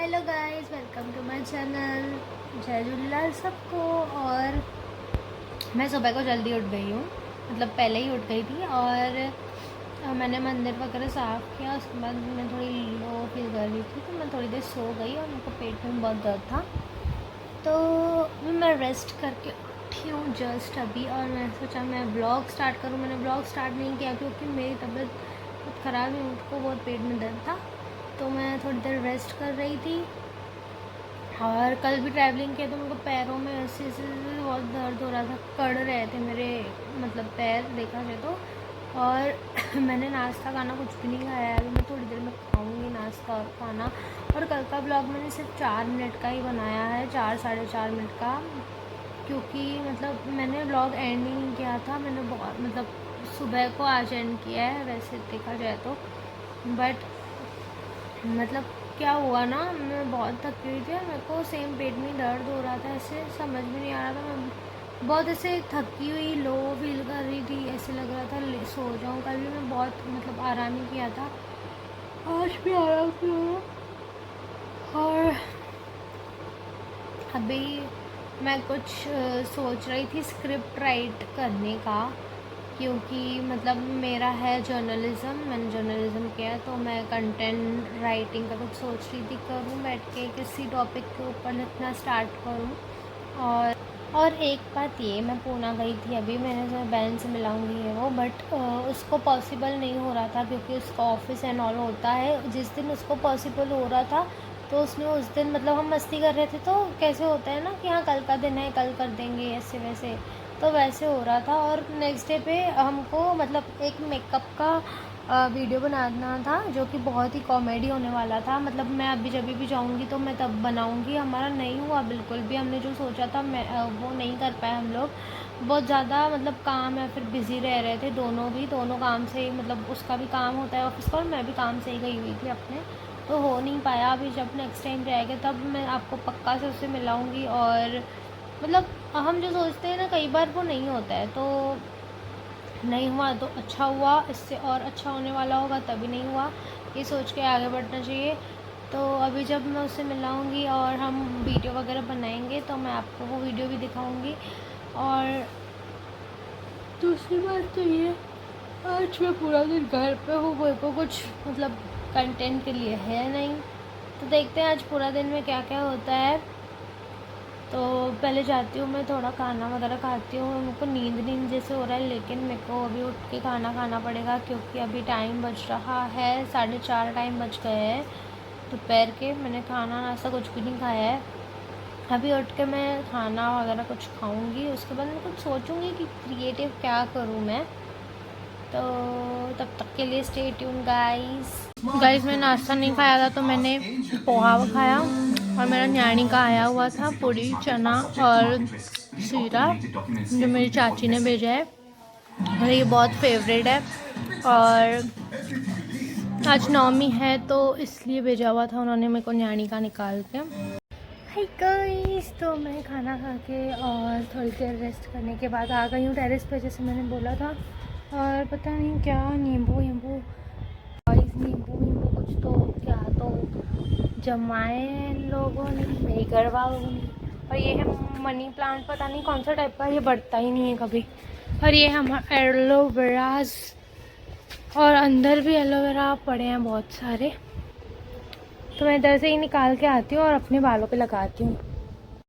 Hello guys, welcome to my channel. जय झूलेलाल सबको। और मैं सुबह को जल्दी उठ गई हूँ, मतलब पहले ही उठ गई थी। और मैंने मंदिर वगैरह साफ़ किया। उसके बाद मैं थोड़ी लो फील कर रही थी, तो मैं थोड़ी देर सो गई और मेरे को पेट में बहुत दर्द था। तो मैं रेस्ट करके उठी हूँ जस्ट अभी, और मैं सोचा मैं ब्लॉग स्टार्ट करूँ। मैंने ब्लॉग स्टार्ट नहीं किया क्योंकि मेरी तबीयत बहुत ख़राब है, मुझको बहुत पेट में दर्द था। तो मैं थोड़ी देर रेस्ट कर रही थी। और कल भी ट्रैवलिंग किया तो मेरे को पैरों में ऐसे ऐसे बहुत दर्द हो रहा था, कड़ रहे थे मेरे मतलब पैर देखा जाए तो। और मैंने नाश्ता खाना कुछ भी नहीं खाया है। अभी मैं थोड़ी देर में खाऊंगी नाश्ता और खाना। और कल का ब्लॉग मैंने सिर्फ 4 मिनट का ही बनाया है, 4 साढ़े 4 मिनट का, क्योंकि मतलब मैंने ब्लॉग एंड ही नहीं किया था। मैंने बहुत मतलब सुबह को आज एंड किया है वैसे देखा जाए तो। बट मतलब क्या हुआ ना, मैं बहुत थक गई थी और मेरे को सेम पेट में दर्द हो रहा था। ऐसे समझ में नहीं आ रहा था, मैं बहुत ऐसे थकी हुई लो फील कर रही थी। ऐसे लग रहा था सो जाऊँ। कल भी मैं बहुत मतलब आराम ही किया था, आज भी आराम किया। और अभी मैं कुछ सोच रही थी स्क्रिप्ट राइट करने का, क्योंकि मतलब मेरा है जर्नलिज़्म, मैंने जर्नलिज़्म किया है। तो मैं कंटेंट राइटिंग का कुछ सोच रही थी करूँ बैठ के, किसी टॉपिक के ऊपर लिखना स्टार्ट करूँ। और एक बात ये, मैं पूना गई थी अभी, मैंने जो बहन से मिलाऊंगी है वो, बट उसको पॉसिबल नहीं हो रहा था क्योंकि उसका ऑफिस एंड ऑल होता है। जिस दिन उसको पॉसिबल हो रहा था तो उसने उस दिन मतलब हम मस्ती कर रहे थे, तो कैसे होता है ना कि हाँ कल का दिन है, कल कर देंगे ऐसे वैसे, तो वैसे हो रहा था। और नेक्स्ट डे पे हमको मतलब एक मेकअप का वीडियो बनाना था जो कि बहुत ही कॉमेडी होने वाला था। मतलब मैं अभी जब भी जाऊंगी तो मैं तब बनाऊंगी। हमारा नहीं हुआ बिल्कुल भी, हमने जो सोचा था मैं वो नहीं कर पाए हम लोग। बहुत ज़्यादा मतलब काम है, फिर बिज़ी रह रहे थे दोनों काम से ही, मतलब उसका भी काम होता है ऑफिस का और मैं भी काम से ही गई हुई थी अपने, तो हो नहीं पाया। अभी जब नेक्स्ट टाइम जाएगा तब मैं आपको पक्का से उससे मिलाऊंगी। और मतलब हम जो सोचते हैं ना कई बार वो नहीं होता है, तो नहीं हुआ तो अच्छा हुआ, इससे और अच्छा होने वाला होगा, तभी नहीं हुआ, ये सोच के आगे बढ़ना चाहिए। तो अभी जब मैं उससे मिलाऊंगी और हम वीडियो वगैरह बनाएंगे तो मैं आपको वो वीडियो भी दिखाऊंगी। और दूसरी बात तो ये, आज मैं पूरा दिन घर पे हूँ, मेरे को कुछ मतलब कंटेंट के लिए है नहीं, तो देखते हैं आज पूरा दिन में क्या क्या होता है। तो पहले जाती हूँ मैं, थोड़ा खाना वगैरह खाती हूँ। मेरे को नींद जैसे हो रहा है, लेकिन मेरे को अभी उठ के खाना खाना पड़ेगा क्योंकि अभी टाइम बज रहा है 4:30 टाइम बज गए हैं दोपहर के। मैंने खाना नाश्ता कुछ भी नहीं खाया है। अभी उठ के मैं खाना वगैरह कुछ खाऊंगी, उसके बाद मैं कुछ सोचूंगी कि क्रिएटिव क्या करूँ मैं। तो तब तक के लिए स्टे ट्यून गाइस मैं नाश्ता नहीं खाया था तो मैंने पोहा खाया, और मेरा न्याणी का आया हुआ था पूरी चना और सीरा जो मेरी चाची ने भेजा है, और ये बहुत फेवरेट है। और आज नवमी है तो इसलिए भेजा हुआ था उन्होंने मेरे को न्याणी का निकाल के। हाय गाइस, तो मैं खाना खा के और थोड़ी देर रेस्ट करने के बाद आ गई हूँ टेरेस पे, जैसे मैंने बोला था। और पता नहीं क्या नींबू नींबू कुछ तो क्या तो जमाए इन लोगों ने, मेरे घर वालों ने। और ये है मनी प्लांट, पता नहीं कौन सा टाइप का, ये बढ़ता ही नहीं है कभी। और ये हमारा एलोवेराज, और अंदर भी एलोवेरा पड़े हैं बहुत सारे, तो मैं इधर से ही निकाल के आती हूँ और अपने बालों पे लगाती हूँ।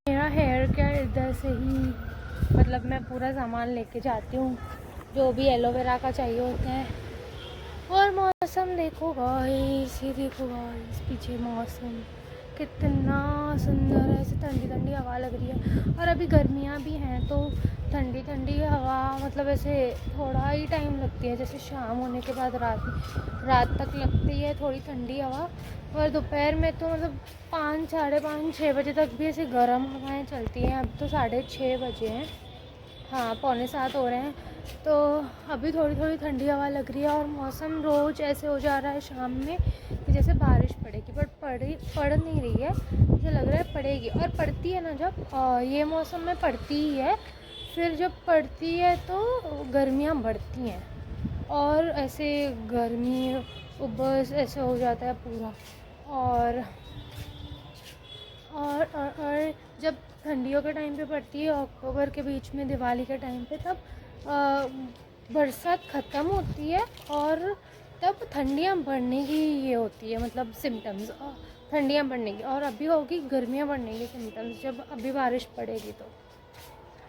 मेरा हेयर केयर इधर से ही, मतलब मैं पूरा सामान लेके जाती हूँ जो भी एलोवेरा का चाहिए होता है। और मौसम देखो गाइस, ये देखो गाइस पीछे मौसम कितना सुंदर है, ऐसे ठंडी ठंडी हवा लग रही है। और अभी गर्मियाँ भी हैं तो ठंडी ठंडी हवा, मतलब ऐसे थोड़ा ही टाइम लगती है, जैसे शाम होने के बाद रात तक लगती है थोड़ी ठंडी हवा। और दोपहर में तो मतलब 5 साढ़े 5 6 बजे तक भी ऐसे गर्म हवाएं चलती हैं। अब तो 6:30 बजे हैं, हाँ 6:45 हो रहे हैं, तो अभी थोड़ी थोड़ी ठंडी हवा लग रही है। और मौसम रोज़ ऐसे हो जा रहा है शाम में कि जैसे बारिश पड़ेगी, बट पड़ नहीं रही है, मुझे लग रहा है पड़ेगी। और पड़ती है ना जब ये मौसम में पड़ती ही है, फिर जब पड़ती है तो गर्मियाँ बढ़ती हैं और ऐसे गर्मी बस ऐसे हो जाता है पूरा। और और जब ठंडियों के टाइम पे पड़ती है, अक्टूबर के बीच में दिवाली के टाइम पे, तब बरसात ख़त्म होती है और तब ठंडियाँ बढ़ने की ये होती है, मतलब सिम्टम्स ठंडियाँ बढ़ने की। और अभी होगी गर्मियाँ बढ़ने की सिम्टम्स, जब अभी बारिश पड़ेगी तो।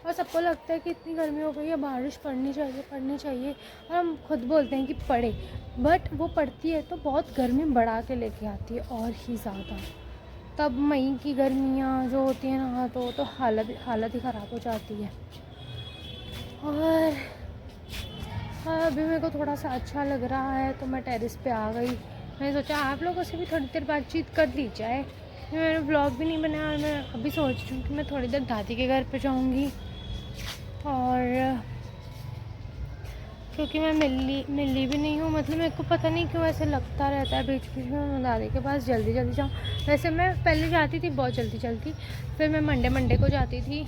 और सबको लगता है कि इतनी गर्मी हो गई है, बारिश पड़नी चाहिए, और हम खुद बोलते हैं कि पड़े, बट वो पड़ती है तो बहुत गर्मी बढ़ा के लेके आती है और ही ज़्यादा। तब मई की गर्मियाँ जो होती हैं ना, तो हालत ही ख़राब हो जाती है। और अभी मेरे को थोड़ा सा अच्छा लग रहा है तो मैं टेरेस पे आ गई। मैंने सोचा आप लोगों से भी थोड़ी देर बातचीत कर ली जाए। मैंने व्लॉग भी नहीं बनाया और मैं अभी सोच रही हूँ कि मैं थोड़ी देर दादी के घर पे जाऊँगी, और क्योंकि मैं मिली भी नहीं हूँ, मतलब मेरे को पता नहीं क्यों ऐसे लगता रहता है बीच बीच में मैं दादी के पास जल्दी जाऊँ। वैसे मैं पहले जाती थी बहुत जल्दी, फिर मैं मंडे को जाती थी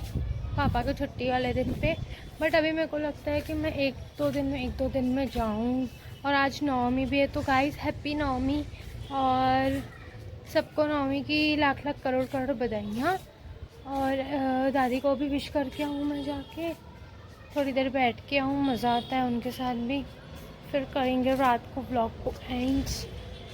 पापा की छुट्टी वाले दिन पे, बट अभी मेरे को लगता है कि मैं एक दो दिन में जाऊँ। और आज नवमी भी है, तो गाइस हैप्पी नवमी, और सबको नवमी की लाख करोड़ बधाइयाँ। और दादी को भी विश करके आऊँ मैं, जाके थोड़ी देर बैठ के आऊँ, मज़ा आता है उनके साथ भी। फिर करेंगे रात को व्लॉग को एंड।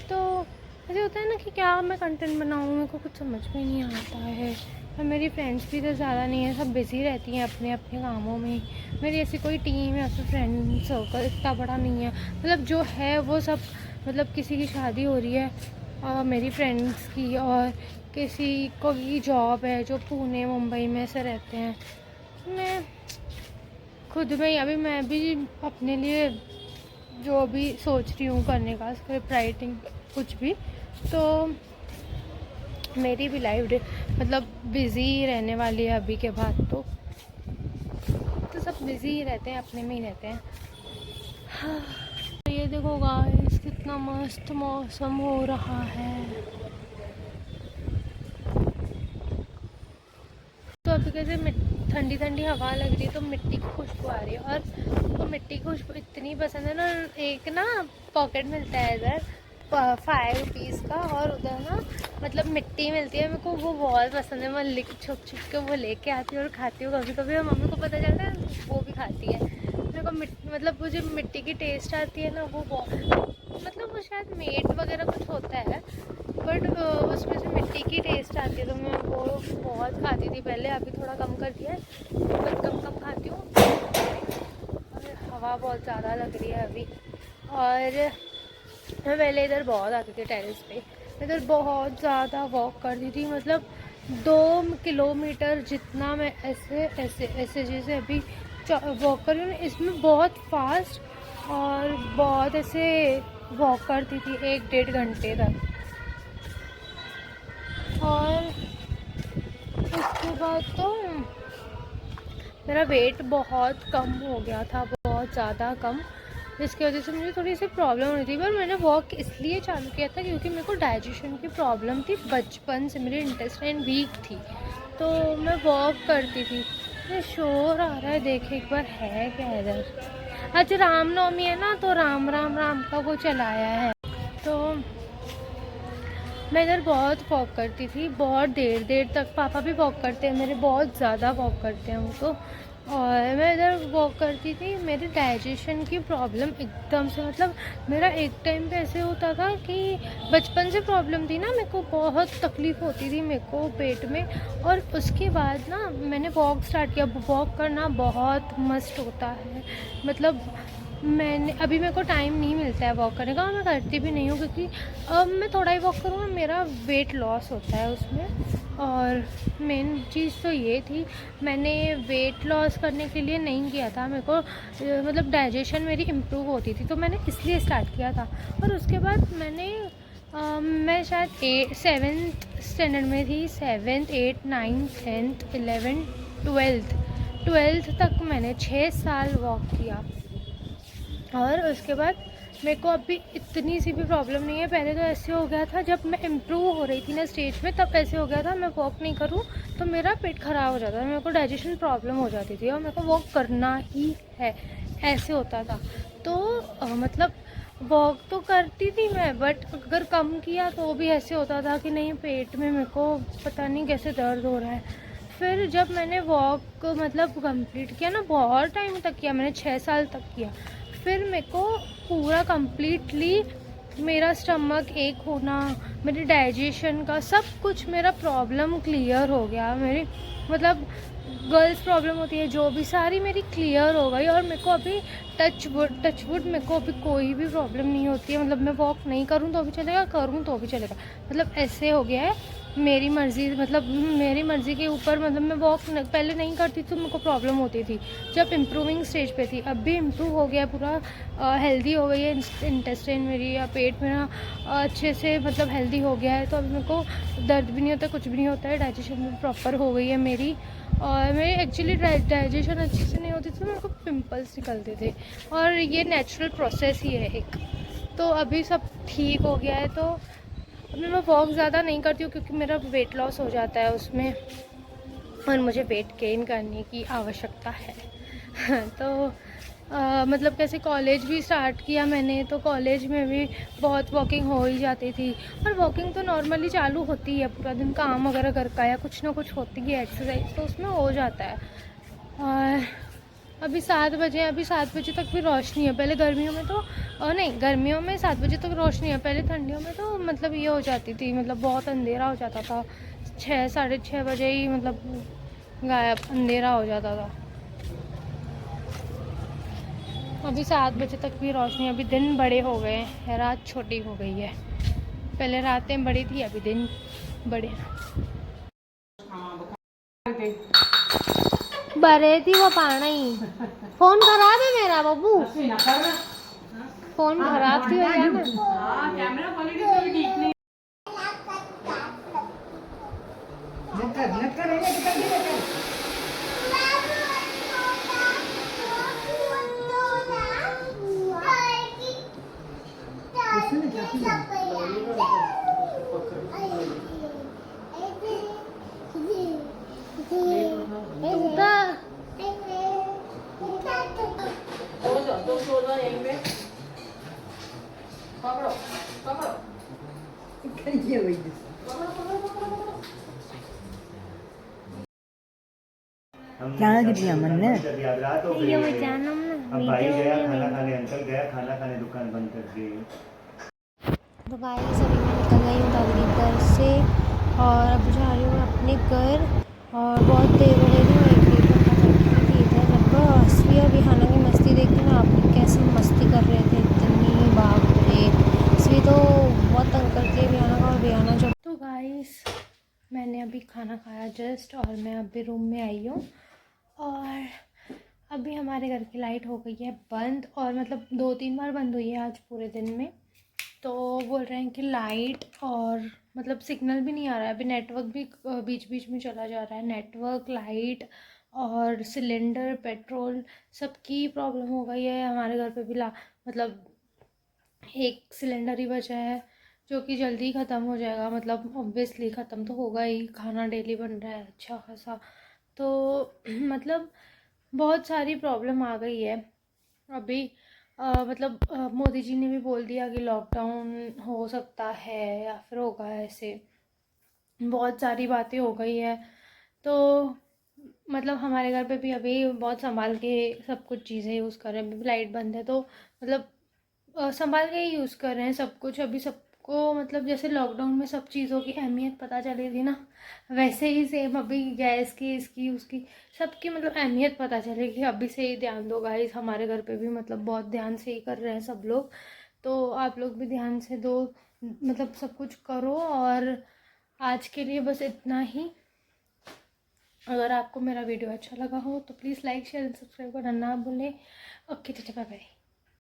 तो ऐसे होता है ना कि क्या मैं कंटेंट बनाऊँ, मेरे को कुछ समझ में नहीं आता है। और मेरी फ्रेंड्स भी तो ज़्यादा नहीं है, सब बिज़ी रहती हैं अपने अपने कामों में। मेरी ऐसी कोई टीम या फिर फ्रेंड सर्कल इतना बड़ा नहीं है, मतलब जो है वो सब, मतलब किसी की शादी हो रही है मेरी फ्रेंड्स की, और किसी को की जॉब है जो पुणे मुंबई में से रहते हैं। मैं खुद में ही अभी मैं भी अपने लिए जो भी सोच रही हूँ करने का, स्क्रिप्ट राइटिंग कुछ भी, तो मेरी भी लाइफ मतलब बिज़ी रहने वाली है अभी के बाद। तो सब बिज़ी ही रहते हैं, अपने में ही रहते हैं। हाँ, तो ये देखो गाइस कितना मस्त मौसम हो रहा है। तो अभी कैसे ठंडी हवा लग रही है, तो मिट्टी की खुशबू आ रही है। और तो मिट्टी की खुशबू इतनी पसंद है ना, एक ना पॉकेट मिलता है इधर 5 रुपीज़ का, और उधर ना मतलब मिट्टी मिलती है। मेरे को वो बहुत पसंद है, मैं छुप के वो लेके आती हूँ और खाती हूँ कभी कभी। मम्मी को पता चलता है वो भी खाती है। मेरे को मतलब वो जो मिट्टी की टेस्ट आती है ना, वो बहुत, मतलब वो शायद मेट वगैरह कुछ होता है, बट उसमें से मिट्टी की टेस्ट आती है, तो मैं वो बहुत खाती थी पहले। अभी थोड़ा कम कर दिया है, बट कम खाती हूँ। और हवा बहुत ज़्यादा लग रही है अभी। और मैं पहले इधर बहुत आती थी टेरेस पे, इधर बहुत ज़्यादा वॉक करती थी, मतलब 2 किलोमीटर जितना मैं ऐसे जैसे अभी वॉक कर रही हूँ, इसमें बहुत फास्ट और बहुत ऐसे वॉक करती थी 1-1.5 घंटे तक। और उसके बाद तो मेरा वेट बहुत कम हो गया था, बहुत ज़्यादा कम, जिसकी वजह से मुझे थोड़ी सी प्रॉब्लम हो रही थी। पर मैंने वॉक इसलिए चालू किया था क्योंकि मेरे को डाइजेशन की प्रॉब्लम थी बचपन से, मेरी इंटेस्टाइन वीक थी, तो मैं वॉक करती थी। ये शोर आ रहा है, देखे एक बार है क्या इधर। आज रामनवमी है ना, तो राम का वो चलाया है, तो मैं इधर बहुत वॉक करती थी, बहुत देर तक। पापा भी वॉक करते हैं मेरे, बहुत ज़्यादा वॉक करते हैं वो तो। और मैं इधर वॉक करती थी, मेरे डाइजेशन की प्रॉब्लम एकदम से, मतलब मेरा एक टाइम पे ऐसे होता था कि बचपन से प्रॉब्लम थी ना, मेरे को बहुत तकलीफ़ होती थी मेरे को पेट में। और उसके बाद ना मैंने वॉक स्टार्ट किया। वॉक करना बहुत मस्त होता है, मतलब मैंने अभी मेरे को टाइम नहीं मिलता है वॉक करने का, और मैं करती भी नहीं हूँ, क्योंकि अब मैं थोड़ा ही वॉक करूँ मेरा वेट लॉस होता है उसमें। और मेन चीज़ तो ये थी, मैंने वेट लॉस करने के लिए नहीं किया था, मेरे को मतलब डाइजेशन मेरी इम्प्रूव होती थी, तो मैंने इसलिए स्टार्ट किया था। और उसके बाद मैं शायद 7th स्टैंडर्ड में थी, 7th 8th 9th 10th 11th 12th तक मैंने 6 साल वॉक किया। और उसके बाद मेरे को अभी इतनी सी भी प्रॉब्लम नहीं है। पहले तो ऐसे हो गया था, जब मैं इम्प्रूव हो रही थी ना स्टेज में, तब ऐसे हो गया था मैं वॉक नहीं करूँ तो मेरा पेट ख़राब हो जाता था, मेरे को डाइजेशन प्रॉब्लम हो जाती थी, और मेरे को वॉक करना ही है, ऐसे होता था। तो मतलब वॉक तो करती थी मैं, बट अगर कम किया तो भी ऐसे होता था कि नहीं, पेट में मेरे को पता नहीं कैसे दर्द हो रहा है। फिर जब मैंने वॉक मतलब कंप्लीट किया ना, बहुत टाइम तक किया मैंने, 6 साल तक किया, फिर मेरे को पूरा कंप्लीटली मेरा स्टमक एक होना, मेरे डाइजेशन का सब कुछ, मेरा प्रॉब्लम क्लियर हो गया। मेरी मतलब गर्ल्स प्रॉब्लम होती है जो भी, सारी मेरी क्लियर हो गई। और मेरे को अभी टच वुड मेरे को अभी कोई भी प्रॉब्लम नहीं होती है। मतलब मैं वॉक नहीं करूँ तो भी चलेगा, करूँ तो भी चलेगा, मतलब ऐसे हो गया है मेरी मर्ज़ी। मतलब मेरी मर्ज़ी के ऊपर, मतलब मैं वॉक पहले नहीं करती तो मेरे को प्रॉब्लम होती थी, जब इम्प्रूविंग स्टेज पे थी। अब भी इम्प्रूव हो गया पूरा, हेल्दी हो गई है इंटेस्टाइन मेरी, या पेट मेरा अच्छे से मतलब हेल्दी हो गया है। तो अभी मेरे को दर्द भी नहीं होता, कुछ भी नहीं होता है, डाइजेशन भी प्रॉपर हो गई है मेरी। और मेरी एक्चुअली डाइजेशन अच्छे से नहीं होती थी तो मेरे को पिंपल्स निकलते थे, और ये नेचुरल प्रोसेस ही है एक। तो अभी सब ठीक हो गया है। तो अभी मैं वॉक ज़्यादा नहीं करती हूँ क्योंकि मेरा वेट लॉस हो जाता है उसमें, और मुझे वेट गेन करने की आवश्यकता है। तो मतलब कैसे कॉलेज भी स्टार्ट किया मैंने, तो कॉलेज में भी बहुत वॉकिंग हो ही जाती थी। और वॉकिंग तो नॉर्मली चालू होती है, पूरा दिन काम वगैरह घर का या कुछ ना कुछ होती है एक्सरसाइज, तो उसमें हो जाता है। और अभी 7 बजे, अभी 7 बजे तक भी रोशनी है। पहले गर्मियों में तो नहीं, गर्मियों में 7 बजे तक रोशनी है, पहले ठंडियों में तो मतलब ये हो जाती थी, मतलब बहुत अंधेरा हो जाता था, 6 साढ़े 6 बजे ही मतलब गायब, अंधेरा हो जाता था। अभी 7 बजे तक भी रोशनी, अभी दिन बड़े हो गए हैं, रात छोटी हो गई है। पहले रातें बड़ी थी, अभी दिन बड़े। बड़े थी वो पानी। फोन खराब है मेरा बब्बू, फोन खराब थी हो गया ना। कैमरा क्वालिटी तो ठीक नहीं। क्या किया मन ने? ये वो जानम ना अब भाई वीडियो गया में खाना नहीं। खाने, अंकल गया खाना खाने, दुकान बंद कर दी। तो गाइस अभी मैं निकल गई हूँ दादी के घर से, और अब जा रही हूँ अपने घर। और बहुत देर हो गई थी, मैं 1 घंटा थी इधर। लगभग असली और रिहाना की मस्ती देखी ना आपने, कैसे मस्ती कर रहे थे, इतनी बाप रे। असली तो बहुत तंग करती है रिहाना का, और रिहाना जब। तो गाइस मैंने अभी खाना खाया जस्ट, और मैं अभी रूम में आई हूँ। और अभी हमारे घर की लाइट हो गई है बंद, और मतलब 2-3 बार बंद हुई है आज पूरे दिन में। तो बोल रहे हैं कि लाइट और मतलब सिग्नल भी नहीं आ रहा है अभी, नेटवर्क भी बीच बीच में चला जा रहा है, नेटवर्क, लाइट और सिलेंडर, पेट्रोल, सबकी प्रॉब्लम हो गई है हमारे घर पे भी। मतलब एक सिलेंडर ही बचा है जो कि जल्दी ख़त्म हो जाएगा, मतलब ऑब्वियसली ख़त्म तो होगा ही, खाना डेली बन रहा है अच्छा खासा। तो मतलब बहुत सारी प्रॉब्लम आ गई है अभी। मतलब मोदी जी ने भी बोल दिया कि लॉकडाउन हो सकता है या फिर होगा, ऐसे बहुत सारी बातें हो गई है। तो मतलब हमारे घर पे भी अभी बहुत संभाल के सब कुछ चीज़ें यूज़ कर रहे हैं। अभी लाइट बंद है तो मतलब संभाल के ही यूज़ कर रहे हैं सब कुछ। अभी सबको मतलब जैसे लॉकडाउन में सब चीज़ों की अहमियत पता चली थी ना, वैसे ही सेम अभी गैस की, इसकी, उसकी, सबकी मतलब अहमियत पता चलेगी। अभी से ही ध्यान दो गाइस, हमारे घर पे भी मतलब बहुत ध्यान से ही कर रहे हैं सब लोग, तो आप लोग भी ध्यान से दो, मतलब सब कुछ करो। और आज के लिए बस इतना ही। अगर आपको मेरा वीडियो अच्छा लगा हो तो please like, share and subscribe करना ना भूलें। Okay, bye bye.